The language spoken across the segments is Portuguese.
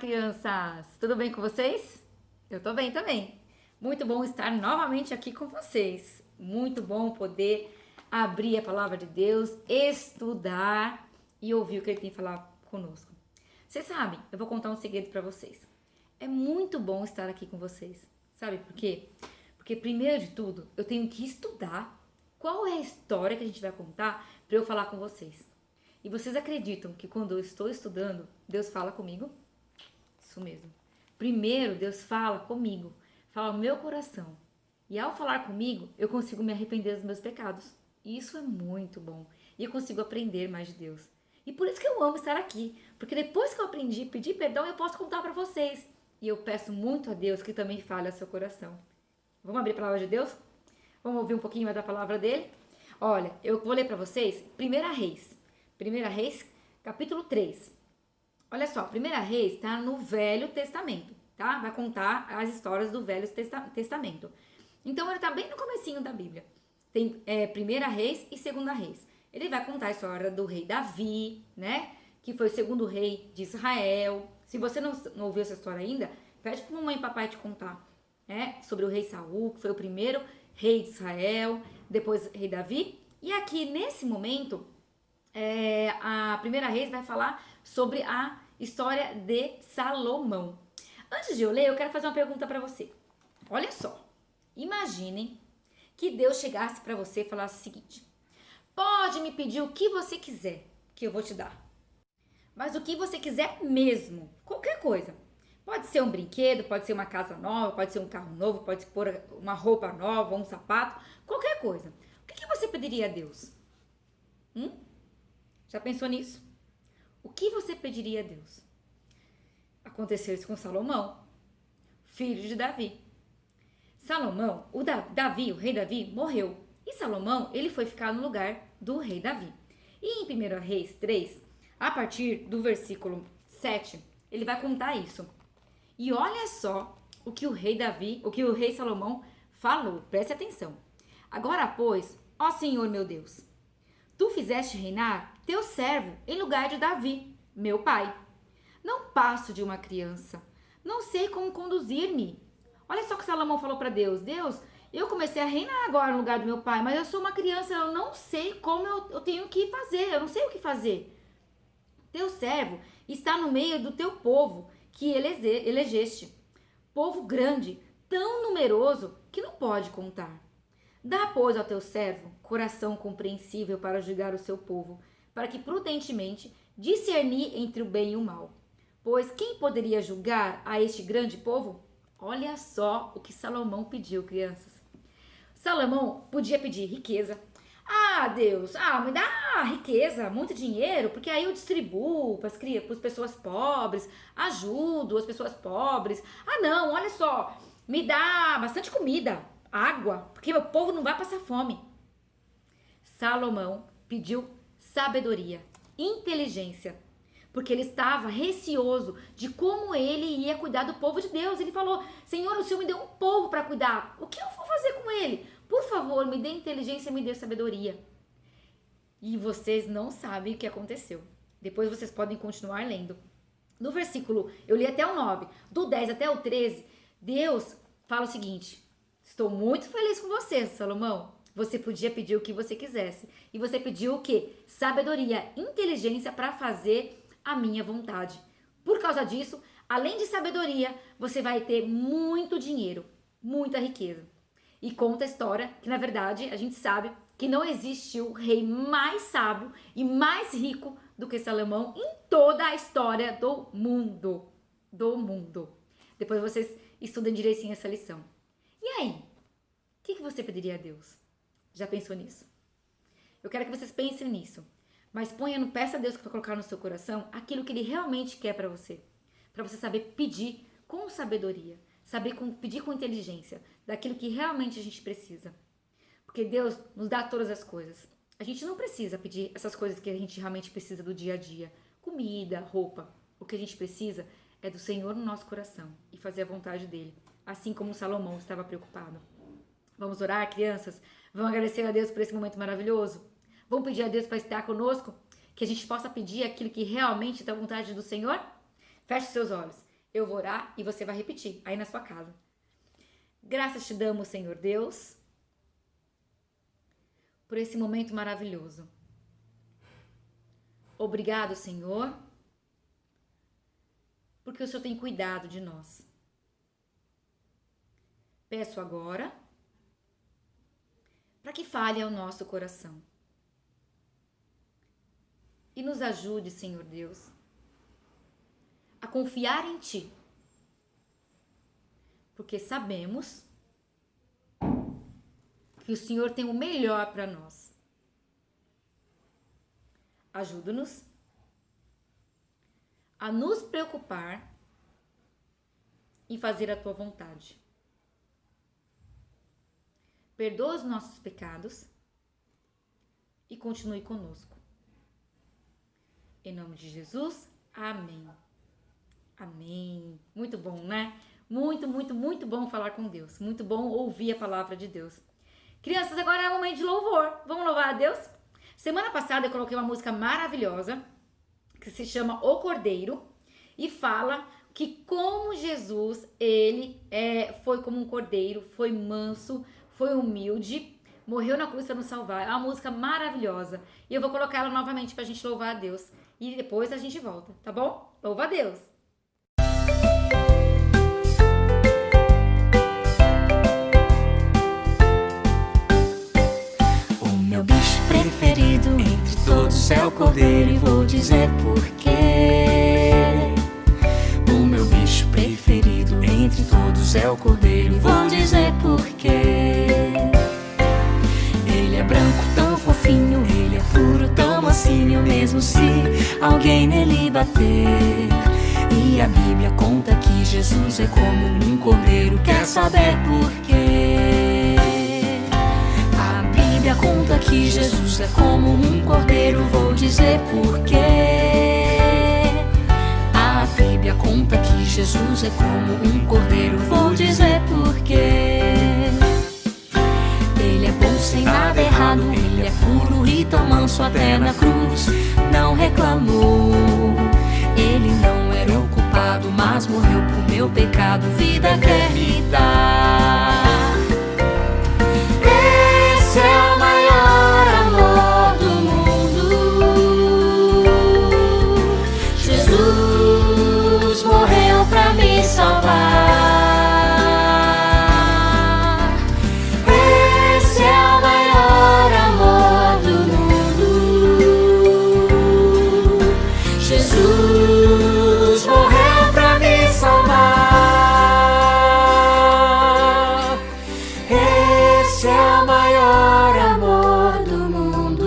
crianças! Tudo bem com vocês? Eu tô bem também. Muito bom estar novamente aqui com vocês. Muito bom poder abrir a palavra de Deus, estudar e ouvir o que ele tem a falar conosco. Vocês sabem, eu vou contar um segredo para vocês. É muito bom estar aqui com vocês. Sabe por quê? Porque primeiro de tudo, eu tenho que estudar qual é a história que a gente vai contar para eu falar com vocês. E vocês acreditam que quando eu estou estudando, Deus fala comigo? Isso mesmo. Primeiro, Deus fala comigo, fala no meu coração. E ao falar comigo, eu consigo me arrepender dos meus pecados. E isso é muito bom. E eu consigo aprender mais de Deus. E por isso que eu amo estar aqui. Porque depois que eu aprendi a pedir perdão, eu posso contar para vocês. E eu peço muito a Deus que também fale ao seu coração. Vamos abrir a palavra de Deus? Vamos ouvir um pouquinho mais da palavra dele? Olha, eu vou ler para vocês 1 Reis. 1 Reis, capítulo 3. Olha só, 1 Reis está no Velho Testamento, tá? Vai contar as histórias do Velho Testamento. Então, ele está bem no comecinho da Bíblia. Tem 1 Reis e 2 Reis. Ele vai contar a história do rei Davi, né? Que foi o segundo rei de Israel. Se você não ouviu essa história ainda, pede para mamãe e papai te contar, né? Sobre o rei Saul, que foi o primeiro rei de Israel, depois rei Davi. E aqui, nesse momento, a 1 Reis vai falar sobre a história de Salomão. Antes de eu ler, eu quero fazer uma pergunta para você. Olha só, imaginem que Deus chegasse para você e falasse o seguinte: pode me pedir o que você quiser, que eu vou te dar. Mas o que você quiser mesmo, qualquer coisa. Pode ser um brinquedo, pode ser uma casa nova, pode ser um carro novo, pode ser uma roupa nova, um sapato, qualquer coisa. O que você pediria a Deus? Já pensou nisso? O que você pediria a Deus? Aconteceu isso com Salomão, filho de Davi. Salomão, Davi, o rei Davi, morreu. E Salomão, ele foi ficar no lugar do rei Davi. E em 1 Reis 3, a partir do versículo 7, ele vai contar isso. E olha só o que o rei Salomão falou. Preste atenção. Agora, pois, ó Senhor meu Deus, tu fizeste reinar teu servo em lugar de Davi, meu pai. Não passo de uma criança. Não sei como conduzir-me. Olha só o que Salomão falou para Deus. Deus, eu comecei a reinar agora no lugar do meu pai, mas eu sou uma criança, eu não sei como eu tenho que fazer. Eu não sei o que fazer. Teu servo está no meio do teu povo que elegeste. Povo grande, tão numeroso que não pode contar. Dá, pois, ao teu servo coração compreensível para julgar o seu povo, para que prudentemente discernir entre o bem e o mal. Pois quem poderia julgar a este grande povo? Olha só o que Salomão pediu, crianças. Salomão podia pedir riqueza. Ah, Deus, me dá riqueza, muito dinheiro, porque aí eu distribuo para as pessoas pobres, ajudo as pessoas pobres. Ah, não, olha só, me dá bastante comida, água, porque meu povo não vai passar fome. Salomão pediu sabedoria, inteligência, porque ele estava receoso de como ele ia cuidar do povo de Deus. Ele falou: Senhor, o Senhor me deu um povo para cuidar, o que eu vou fazer com ele? Por favor, me dê inteligência, me dê sabedoria. E vocês não sabem o que aconteceu. Depois vocês podem continuar lendo. No versículo, eu li até o 9, do 10 até o 13, Deus fala o seguinte: estou muito feliz com você, Salomão. Você podia pedir o que você quisesse. E você pediu o quê? Sabedoria, inteligência para fazer a minha vontade. Por causa disso, além de sabedoria, você vai ter muito dinheiro, muita riqueza. E conta a história que, na verdade, a gente sabe que não existiu rei mais sábio e mais rico do que Salomão em toda a história do mundo. Do mundo. Depois vocês estudem direitinho essa lição. E aí? O que você pediria a Deus? Já pensou nisso? Eu quero que vocês pensem nisso. Mas peça a Deus para colocar no seu coração aquilo que Ele realmente quer para você. Para você saber pedir com sabedoria. Pedir com inteligência. Daquilo que realmente a gente precisa. Porque Deus nos dá todas as coisas. A gente não precisa pedir essas coisas que a gente realmente precisa do dia a dia. Comida, roupa. O que a gente precisa é do Senhor no nosso coração. E fazer a vontade dEle. Assim como Salomão estava preocupado. Vamos orar, crianças? Vamos agradecer a Deus por esse momento maravilhoso? Vamos pedir a Deus para estar conosco? Que a gente possa pedir aquilo que realmente é da vontade do Senhor? Feche seus olhos. Eu vou orar e você vai repetir aí na sua casa. Graças te damos, Senhor Deus, por esse momento maravilhoso. Obrigado, Senhor, porque o Senhor tem cuidado de nós. Peço agora para que fale ao nosso coração. E nos ajude, Senhor Deus, a confiar em Ti. Porque sabemos que o Senhor tem o melhor para nós. Ajuda-nos a nos preocupar em fazer a Tua vontade. Perdoa os nossos pecados e continue conosco. Em nome de Jesus, amém. Amém. Muito bom, né? Muito, muito, muito bom falar com Deus. Muito bom ouvir a palavra de Deus. Crianças, agora é o momento de louvor. Vamos louvar a Deus? Semana passada eu coloquei uma música maravilhosa que se chama O Cordeiro e fala que como Jesus, ele foi como um cordeiro, foi manso, foi humilde, morreu na cruz para nos salvar. É uma música maravilhosa. E eu vou colocar ela novamente pra gente louvar a Deus. E depois a gente volta, tá bom? Louva a Deus! O meu bicho preferido entre todos é o cordeiro e vou dizer porquê. O meu bicho preferido entre todos é o cordeiro e vou dizer porquê. Ele é branco, tão fofinho, ele é puro, tão mansinho, mesmo se alguém nele bater. E a Bíblia conta que Jesus é como um cordeiro, quer saber porquê? A Bíblia conta que Jesus é como um cordeiro, vou dizer porquê. A Bíblia conta que Jesus é como um cordeiro, vou dizer porquê. Ele é bom sem nada errado, ele é puro e tão manso, até na cruz não reclamou. Ele não era o culpado, mas morreu por meu pecado, vida quer me dar. Esse é o maior amor do mundo. Jesus morreu pra me salvar. Esse é o maior amor do mundo. Jesus morreu pra me salvar. Esse é o maior amor do mundo.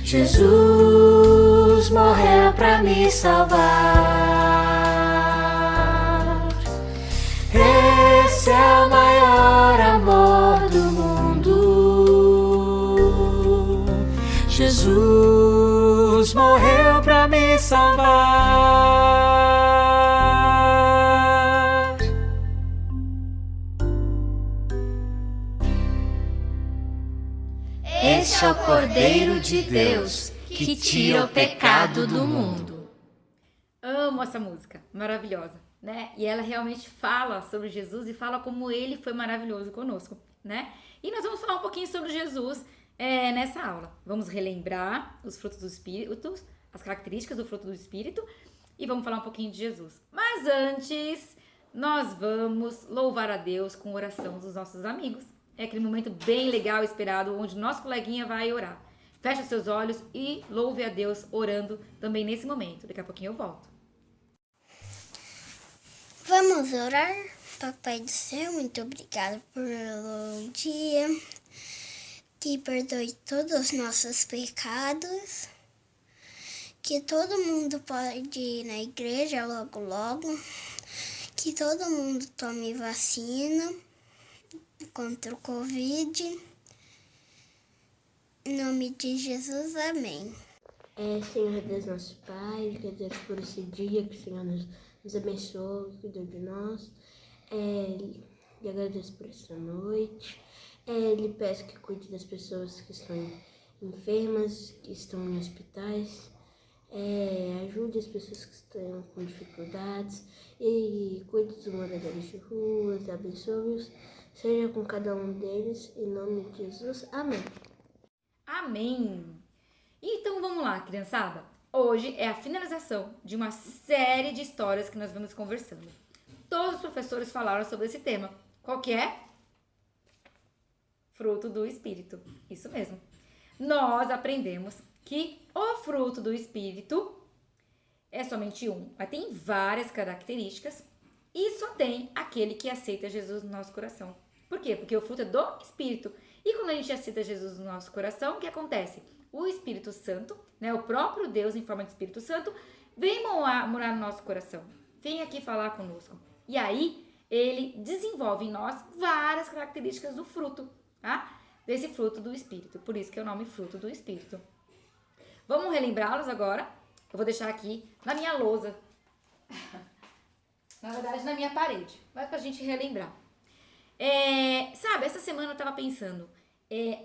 Jesus morreu pra me salvar. Esse é o maior amor do mundo. Jesus morreu pra me salvar. Este é o Cordeiro de Deus, que tira o pecado do mundo. Amo essa música, maravilhosa, né? E ela realmente fala sobre Jesus e fala como ele foi maravilhoso conosco, né? E nós vamos falar um pouquinho sobre Jesus nessa aula. Vamos relembrar os frutos do Espírito, as características do fruto do Espírito e vamos falar um pouquinho de Jesus. Mas antes, nós vamos louvar a Deus com oração dos nossos amigos. É aquele momento bem legal, esperado, onde nosso coleguinha vai orar. Feche os seus olhos e louve a Deus orando também nesse momento. Daqui a pouquinho eu volto. Vamos orar? Papai do céu, muito obrigado pelo dia. Que perdoe todos os nossos pecados. Que todo mundo pode ir na igreja logo logo. Que todo mundo tome vacina contra o Covid. Em nome de Jesus, amém. Senhor Deus, nosso Pai, que Deus por esse dia, que o Senhor nos abençoou, cuidou de nós. Lhe agradeço por essa noite. Lhe peço que cuide das pessoas que estão enfermas, que estão em hospitais. ajude as pessoas que estão com dificuldades e cuide dos moradores de ruas, abençoe-os, seja com cada um deles, em nome de Jesus. Amém. Amém! Então vamos lá, criançada. Hoje é a finalização de uma série de histórias que nós vamos conversando. Todos os professores falaram sobre esse tema. Qual que é? Fruto do Espírito. Isso mesmo. Nós aprendemos que o fruto do Espírito é somente um, mas tem várias características e só tem aquele que aceita Jesus no nosso coração. Por quê? Porque o fruto é do Espírito. E quando a gente aceita Jesus no nosso coração, o que acontece? O Espírito Santo, né, o próprio Deus em forma de Espírito Santo, vem morar no nosso coração. Vem aqui falar conosco. E aí, ele desenvolve em nós várias características do fruto, tá? Desse fruto do Espírito. Por isso que é o nome fruto do Espírito. Vamos relembrá-los agora? Eu vou deixar aqui na minha lousa. Na verdade, na minha parede. Mas pra gente relembrar. Sabe, essa semana eu tava pensando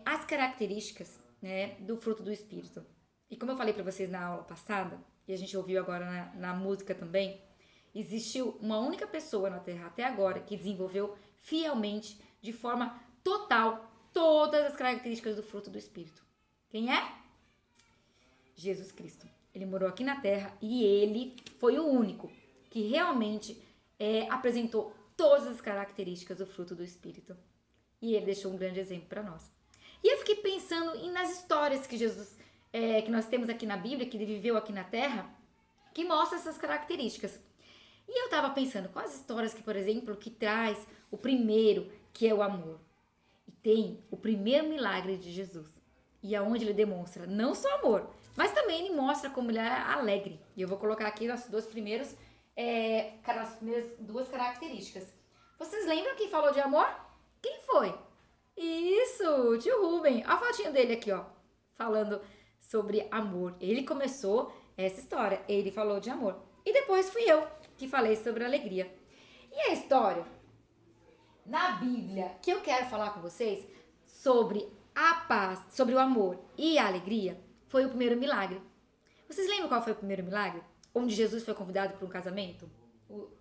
as características, né, do fruto do Espírito. E como eu falei pra vocês na aula passada, e a gente ouviu agora na música também, existiu uma única pessoa na Terra até agora que desenvolveu fielmente, de forma total, todas as características do fruto do Espírito. Quem é? Jesus Cristo. Ele morou aqui na Terra e ele foi o único que realmente apresentou todas as características do fruto do Espírito. E ele deixou um grande exemplo para nós. E eu fiquei pensando nas histórias que Jesus, que nós temos aqui na Bíblia, que ele viveu aqui na Terra, que mostra essas características. E eu estava pensando, quais histórias que, por exemplo, que traz o primeiro, que é o amor. E tem o primeiro milagre de Jesus. E aonde ele demonstra não só amor, mas também ele mostra como ele é alegre. E eu vou colocar aqui as duas primeiras duas características. Vocês lembram quem falou de amor? Quem foi? Isso, o tio Rubem. Olha a fotinho dele aqui, ó, falando sobre amor. Ele começou essa história, ele falou de amor. E depois fui eu que falei sobre alegria. E a história na Bíblia que eu quero falar com vocês sobre a paz, sobre o amor e a alegria, foi o primeiro milagre. Vocês lembram qual foi o primeiro milagre? Onde Jesus foi convidado para um casamento?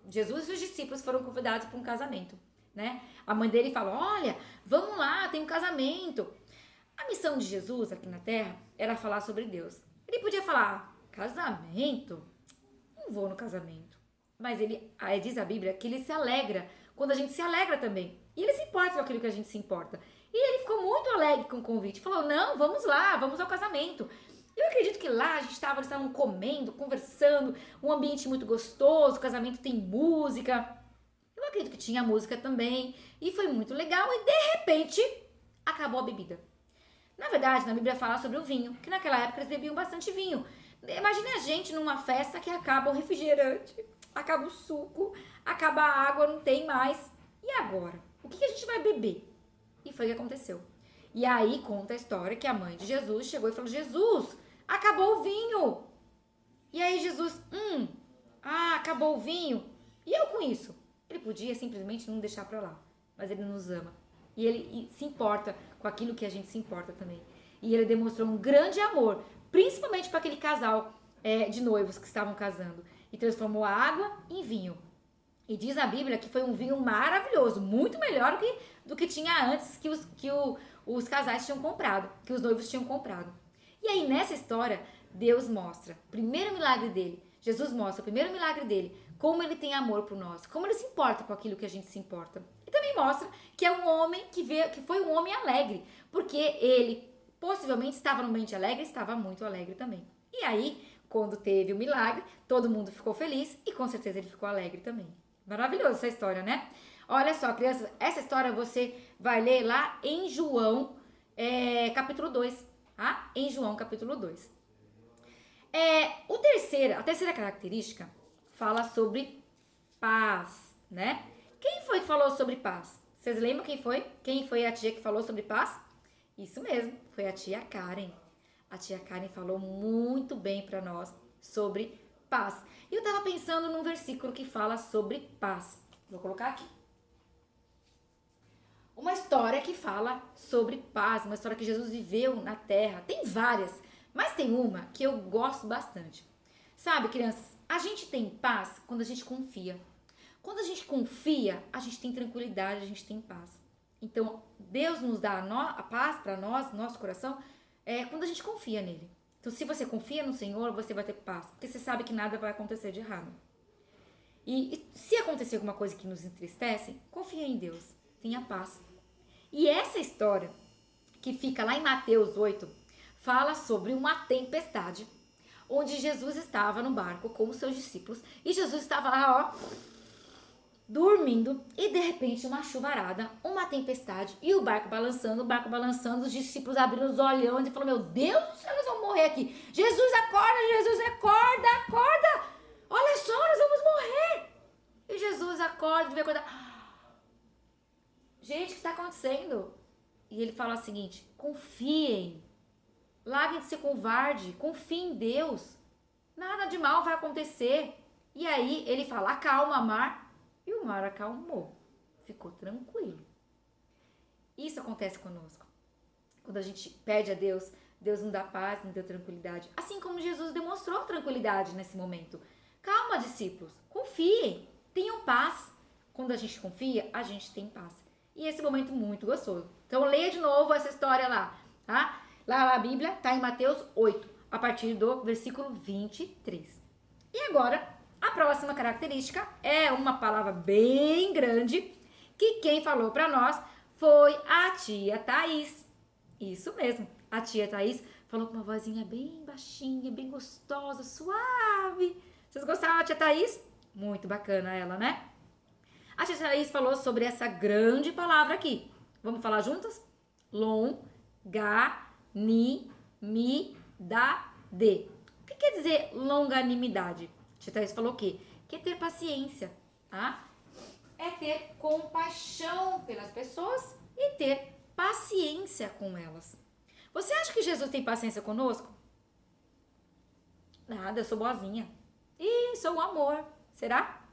Jesus e os discípulos foram convidados para um casamento, né? A mãe dele falou, olha, vamos lá, tem um casamento. A missão de Jesus aqui na Terra era falar sobre Deus. Ele podia falar, casamento? Não vou no casamento. Mas aí diz a Bíblia que ele se alegra quando a gente se alegra também. E ele se importa com aquilo que a gente se importa. E ele ficou muito alegre com o convite. Falou, não, vamos lá, vamos ao casamento. Eu acredito que lá eles estavam comendo, conversando, um ambiente muito gostoso, o casamento tem música. Eu acredito que tinha música também. E foi muito legal e de repente acabou a bebida. Na verdade, na Bíblia fala sobre o vinho, que naquela época eles bebiam bastante vinho. Imagine a gente numa festa que acaba o refrigerante, acaba o suco, acaba a água, não tem mais. E agora? O que a gente vai beber? E foi o que aconteceu. E aí conta a história que a mãe de Jesus chegou e falou, Jesus, acabou o vinho. E aí Jesus, acabou o vinho. E eu com isso? Ele podia simplesmente não deixar pra lá, mas ele nos ama. E ele se importa com aquilo que a gente se importa também. E ele demonstrou um grande amor, principalmente para aquele casal de noivos que estavam casando. E transformou a água em vinho. E diz a Bíblia que foi um vinho maravilhoso, muito melhor do que tinha antes que os casais tinham comprado, que os noivos tinham comprado. E aí nessa história, Deus mostra o primeiro milagre dele, Jesus mostra o primeiro milagre dele, como ele tem amor por nós, como ele se importa com aquilo que a gente se importa. E também mostra que é um homem que foi um homem alegre, porque ele possivelmente estava no ambiente alegre, estava muito alegre também. E aí, quando teve o milagre, todo mundo ficou feliz e com certeza ele ficou alegre também. Maravilhosa essa história, né? Olha só, crianças, essa história você vai ler lá em João, capítulo 2, tá? Em João, capítulo 2. A terceira característica fala sobre paz, né? Quem foi que falou sobre paz? Vocês lembram quem foi? Quem foi a tia que falou sobre paz? Isso mesmo, foi a tia Karen. A tia Karen falou muito bem para nós sobre paz. E eu tava pensando num versículo que fala sobre paz. Vou colocar aqui. Uma história que fala sobre paz, uma história que Jesus viveu na terra. Tem várias, mas tem uma que eu gosto bastante. Sabe, crianças, a gente tem paz quando a gente confia. Quando a gente confia, a gente tem tranquilidade, a gente tem paz. Então, Deus nos dá a paz para nós, nosso coração, quando a gente confia nele. Então, se você confia no Senhor, você vai ter paz, porque você sabe que nada vai acontecer de errado. E se acontecer alguma coisa que nos entristece, confia em Deus, tenha paz. E essa história, que fica lá em Mateus 8, fala sobre uma tempestade, onde Jesus estava no barco com os seus discípulos, e Jesus estava lá, dormindo, e de repente uma chuvarada, uma tempestade, e o barco balançando, os discípulos abrindo os olhos e falando, meu Deus do céu, nós vamos morrer aqui. Jesus, acorda, olha só, nós vamos morrer. E Jesus acorda, devia acordar. Gente, o que está acontecendo? E ele fala o seguinte, confiem, larguem de ser covarde, confiem em Deus, nada de mal vai acontecer. E aí ele fala, acalma, mar, e o mar acalmou, ficou tranquilo. Isso acontece conosco. Quando a gente pede a Deus, Deus nos dá paz, nos dá tranquilidade. Assim como Jesus demonstrou tranquilidade nesse momento. Calma, discípulos, confiem, tenham paz. Quando a gente confia, a gente tem paz. E esse momento muito gostoso. Então leia de novo essa história lá, tá? Lá na Bíblia, tá em Mateus 8, a partir do versículo 23. E agora, a próxima característica é uma palavra bem grande, que quem falou para nós foi a tia Thaís. Isso mesmo, a tia Thaís falou com uma vozinha bem baixinha, bem gostosa, suave. Vocês gostaram da tia Thaís? Muito bacana ela, né? A tia Thaís falou sobre essa grande palavra aqui. Vamos falar juntas? Longanimidade. O que quer dizer longanimidade? A tia Thaís falou o quê? Que é ter paciência, tá? É ter compaixão pelas pessoas e ter paciência com elas. Você acha que Jesus tem paciência conosco? Nada, eu sou boazinha. Ih, sou um amor. Será?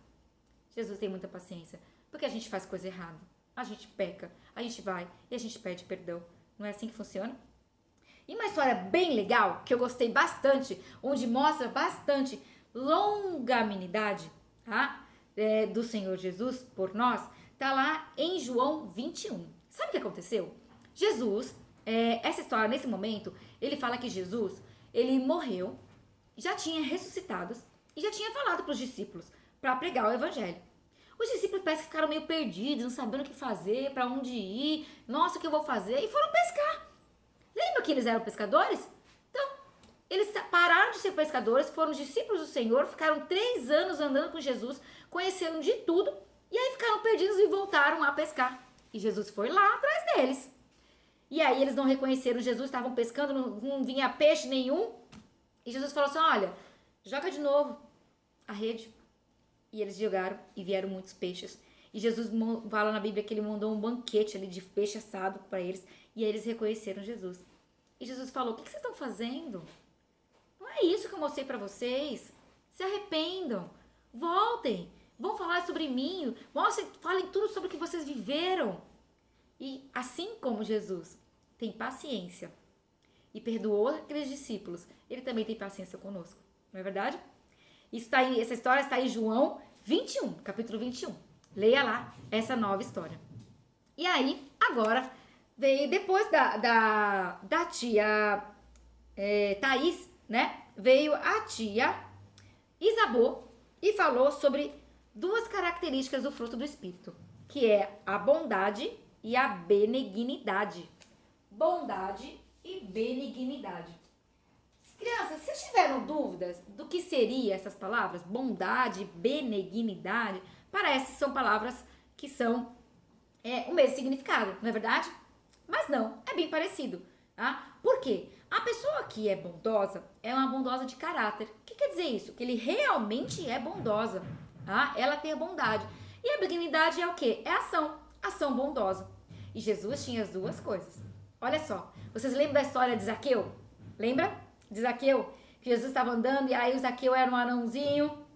Jesus tem muita paciência, porque a gente faz coisa errada. A gente peca, a gente vai e a gente pede perdão. Não é assim que funciona? E uma história bem legal, que eu gostei bastante, onde mostra bastante longanimidade, tá? Do Senhor Jesus por nós, tá lá em João 21. Sabe o que aconteceu? Jesus, essa história, nesse momento, ele fala que Jesus, ele morreu, já tinha ressuscitado e já tinha falado para os discípulos para pregar o evangelho. Os discípulos parece que ficaram meio perdidos, não sabendo o que fazer, para onde ir, nossa, o que eu vou fazer, e foram pescar. Lembra que eles eram pescadores? Então, eles pararam de ser pescadores, foram discípulos do Senhor, ficaram 3 anos andando com Jesus, conheceram de tudo, e aí ficaram perdidos e voltaram a pescar. E Jesus foi lá atrás deles. E aí eles não reconheceram Jesus, estavam pescando, não vinha peixe nenhum. E Jesus falou assim, olha, joga de novo a rede. E eles jogaram e vieram muitos peixes. E Jesus fala na Bíblia que ele mandou um banquete ali de peixe assado para eles. E aí eles reconheceram Jesus. E Jesus falou, o que vocês estão fazendo? Não é isso que eu mostrei para vocês. Se arrependam, voltem, vão falar sobre mim, falem tudo sobre o que vocês viveram. E assim como Jesus tem paciência e perdoou aqueles discípulos, ele também tem paciência conosco. Não é verdade? Essa história está em João 21, capítulo 21. Leia lá essa nova história. E aí, agora, veio depois da tia Thaís, né? Veio a tia Isabô e falou sobre 2 características do fruto do Espírito, que é a bondade e a benignidade. Bondade e benignidade. Crianças, vocês tiveram dúvidas do que seriam essas palavras? Bondade, benignidade? Parece que são palavras que são o mesmo significado, não é verdade? Mas não, é bem parecido. Tá? Por quê? A pessoa que é bondosa é uma bondosa de caráter. O que quer dizer isso? Que ele realmente é bondosa. Tá? Ela tem a bondade. E a benignidade é o quê? É ação bondosa. E Jesus tinha as 2 coisas. Olha só, vocês lembram da história de Zaqueu? Lembra? De Zaqueu, que Jesus estava andando e aí o Zaqueu era um anãozinho,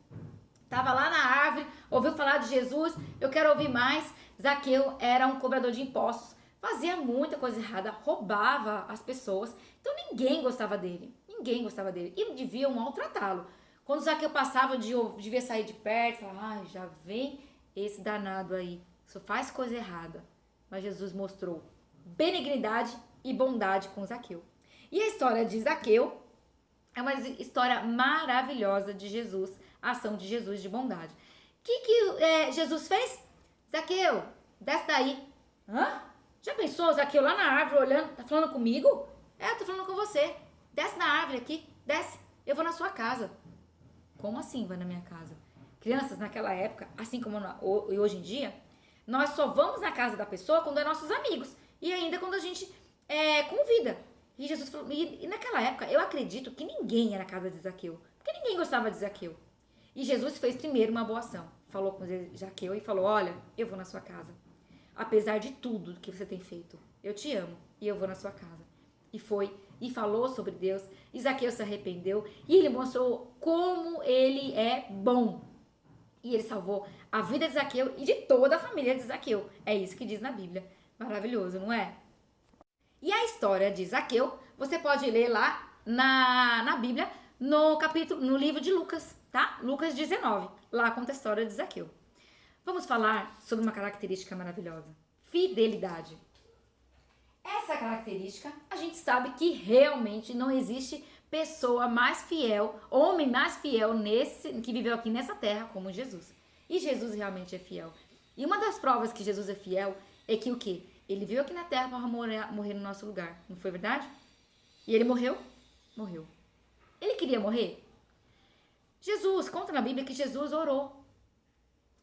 estava lá na árvore, ouviu falar de Jesus, eu quero ouvir mais. Zaqueu era um cobrador de impostos, fazia muita coisa errada, roubava as pessoas, então ninguém gostava dele, e deviam maltratá-lo. Quando Zaqueu passava, devia sair de perto, falar, já vem esse danado aí, só faz coisa errada. Mas Jesus mostrou benignidade e bondade com Zaqueu. E a história de Zaqueu é uma história maravilhosa de Jesus, a ação de Jesus de bondade. O que Jesus fez? Zaqueu, desce daí. Hã? Já pensou, Zaqueu lá na árvore olhando, tá falando comigo? Eu tô falando com você. Desce na árvore aqui, desce, eu vou na sua casa. Como assim vai na minha casa? Crianças, naquela época, assim como hoje em dia, nós só vamos na casa da pessoa quando é nossos amigos. E ainda quando a gente convida. E Jesus falou, e naquela época, eu acredito que ninguém ia na casa de Zaqueu. Porque ninguém gostava de Zaqueu. E Jesus fez primeiro uma boa ação. Falou com Zaqueu e falou, olha, eu vou na sua casa. Apesar de tudo que você tem feito, eu te amo e eu vou na sua casa. E foi, e falou sobre Deus, e Zaqueu se arrependeu, e ele mostrou como ele é bom. E ele salvou a vida de Zaqueu e de toda a família de Zaqueu. É isso que diz na Bíblia. Maravilhoso, não é? E a história de Zaqueu, você pode ler lá na Bíblia, no livro de Lucas, tá? Lucas 19. Lá conta a história de Zaqueu. Vamos falar sobre uma característica maravilhosa. Fidelidade. Essa característica, a gente sabe que realmente não existe pessoa mais fiel, homem mais fiel que viveu aqui nessa terra como Jesus. E Jesus realmente é fiel. E uma das provas que Jesus é fiel é que o quê? Ele veio aqui na terra para morrer no nosso lugar. Não foi verdade? E ele morreu? Morreu. Ele queria morrer? Jesus, conta na Bíblia que Jesus orou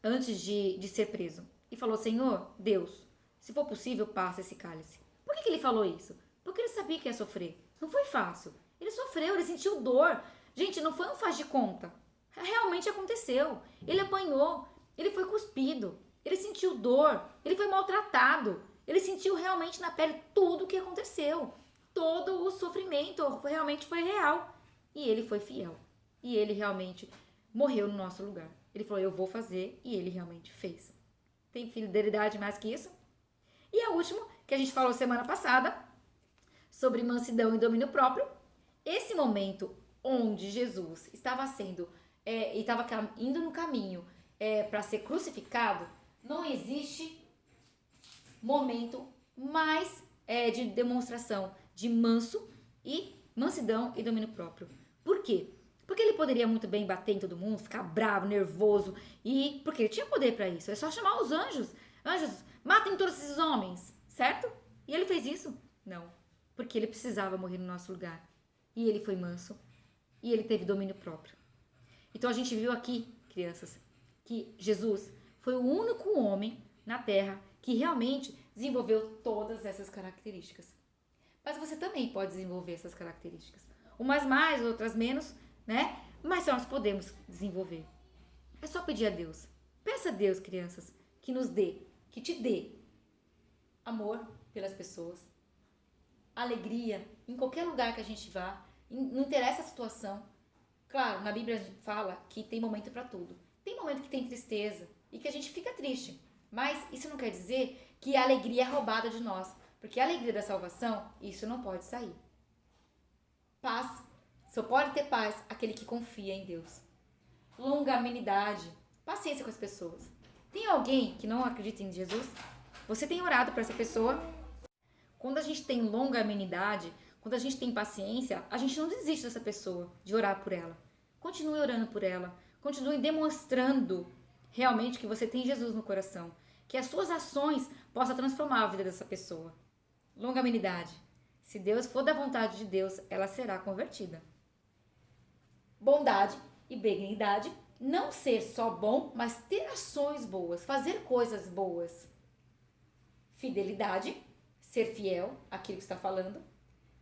antes de ser preso. E falou, Senhor, Deus, se for possível, passa esse cálice. Por que ele falou isso? Porque ele sabia que ia sofrer. Não foi fácil. Ele sofreu, ele sentiu dor. Gente, não foi um faz de conta. Realmente aconteceu. Ele apanhou, ele foi cuspido, ele sentiu dor, ele foi maltratado. Ele sentiu realmente na pele tudo o que aconteceu. Todo o sofrimento realmente foi real. E ele foi fiel. E ele realmente morreu no nosso lugar. Ele falou, eu vou fazer, e ele realmente fez. Tem fidelidade mais que isso? E a última, que a gente falou semana passada, sobre mansidão e domínio próprio. Esse momento onde Jesus estava indo no caminho para ser crucificado, não existe momento mais de demonstração de mansidão e domínio próprio. Por quê? Porque ele poderia muito bem bater em todo mundo, ficar bravo, nervoso, porque ele tinha poder para isso. É só chamar os anjos. Anjos, matem todos esses homens, certo? E ele fez isso? Não, porque ele precisava morrer no nosso lugar. E ele foi manso, e ele teve domínio próprio. Então a gente viu aqui, crianças, que Jesus foi o único homem na Terra que realmente desenvolveu todas essas características. Mas você também pode desenvolver essas características. Umas mais, outras menos, né? Mas nós podemos desenvolver. É só pedir a Deus. Peça a Deus, crianças, que te dê amor pelas pessoas, alegria em qualquer lugar que a gente vá, não interessa a situação. Claro, na Bíblia a gente fala que tem momento para tudo. Tem momento que tem tristeza e que a gente fica triste. Mas isso não quer dizer que a alegria é roubada de nós. Porque a alegria da salvação, isso não pode sair. Paz, só pode ter paz aquele que confia em Deus. Longanimidade, paciência com as pessoas. Tem alguém que não acredita em Jesus? Você tem orado para essa pessoa? Quando a gente tem longanimidade, quando a gente tem paciência, a gente não desiste dessa pessoa, de orar por ela. Continue orando por ela. Continue demonstrando realmente que você tem Jesus no coração. Que as suas ações possam transformar a vida dessa pessoa. Longanimidade. Se Deus for da vontade de Deus, ela será convertida. Bondade e benignidade. Não ser só bom, mas ter ações boas. Fazer coisas boas. Fidelidade. Ser fiel àquilo que está falando.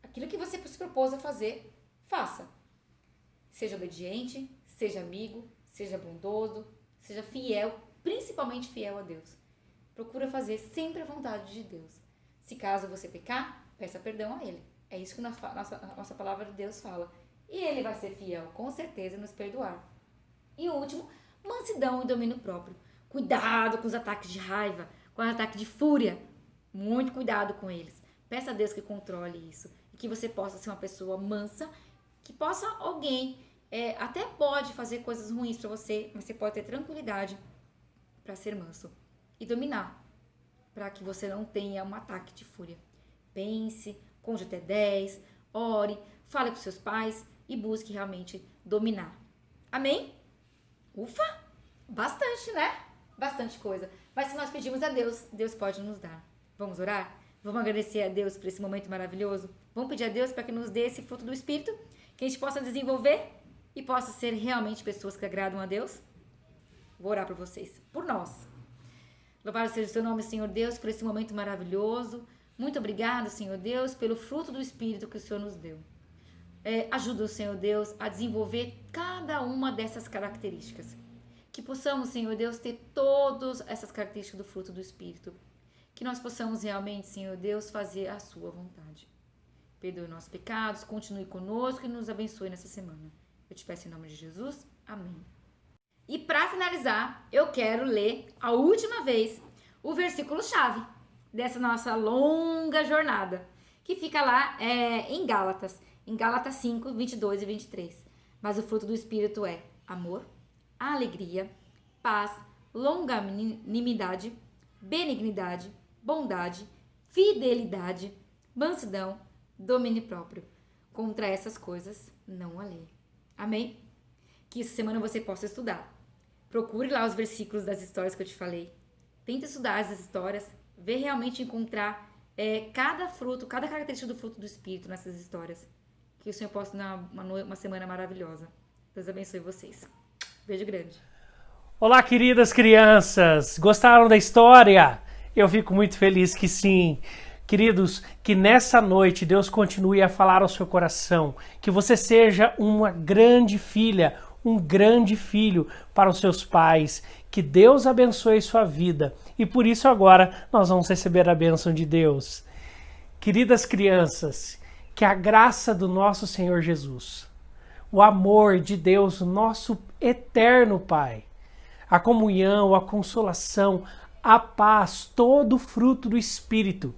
Aquilo que você se propôs a fazer, faça. Seja obediente, seja amigo, seja bondoso, seja fiel, principalmente fiel a Deus. Procura fazer sempre a vontade de Deus. Se caso você pecar, peça perdão a Ele. É isso que nossa palavra de Deus fala. E Ele vai ser fiel, com certeza, e nos perdoar. E o último, mansidão e domínio próprio. Cuidado com os ataques de raiva, com os ataques de fúria. Muito cuidado com eles. Peça a Deus que controle isso. E que você possa ser uma pessoa mansa, que possa alguém até pode fazer coisas ruins para você, mas você pode ter tranquilidade para ser manso e dominar, para que você não tenha um ataque de fúria. Pense, conte até 10, ore, fale com seus pais e busque realmente dominar. Amém? Ufa! Bastante, né? Bastante coisa. Mas se nós pedimos a Deus, Deus pode nos dar. Vamos orar? Vamos agradecer a Deus por esse momento maravilhoso? Vamos pedir a Deus para que nos dê esse fruto do Espírito, que a gente possa desenvolver e possa ser realmente pessoas que agradam a Deus? Vou orar por vocês, por nós. Louvado seja o seu nome, Senhor Deus, por esse momento maravilhoso. Muito obrigado, Senhor Deus, pelo fruto do Espírito que o Senhor nos deu. Ajuda o Senhor Deus a desenvolver cada uma dessas características. Que possamos, Senhor Deus, ter todas essas características do fruto do Espírito. Que nós possamos realmente, Senhor Deus, fazer a sua vontade. Perdoe nossos pecados, continue conosco e nos abençoe nessa semana. Eu te peço em nome de Jesus. Amém. E para finalizar, eu quero ler a última vez o versículo-chave dessa nossa longa jornada, que fica lá em Gálatas 5, 22 e 23. Mas o fruto do Espírito é amor, alegria, paz, longanimidade, benignidade, bondade, fidelidade, mansidão, domínio próprio. Contra essas coisas não há lei. Amém? Que essa semana você possa estudar. Procure lá os versículos das histórias que eu te falei. Tente estudar essas histórias, ver realmente encontrar cada fruto, cada característica do fruto do Espírito nessas histórias. Que o Senhor possa dar uma semana maravilhosa. Deus abençoe vocês. Beijo grande. Olá, queridas crianças! Gostaram da história? Eu fico muito feliz que sim. Queridos, que nessa noite Deus continue a falar ao seu coração, que você seja uma grande filha, um grande filho para os seus pais, que Deus abençoe sua vida e por isso agora nós vamos receber a bênção de Deus. Queridas crianças, que a graça do nosso Senhor Jesus, o amor de Deus, nosso eterno Pai, a comunhão, a consolação, a paz, todo o fruto do Espírito,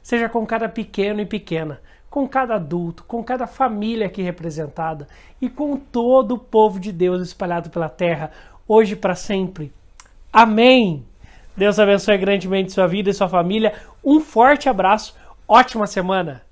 seja com cada pequeno e pequena, com cada adulto, com cada família aqui representada e com todo o povo de Deus espalhado pela terra, hoje e para sempre. Amém! Deus abençoe grandemente sua vida e sua família. Um forte abraço, ótima semana!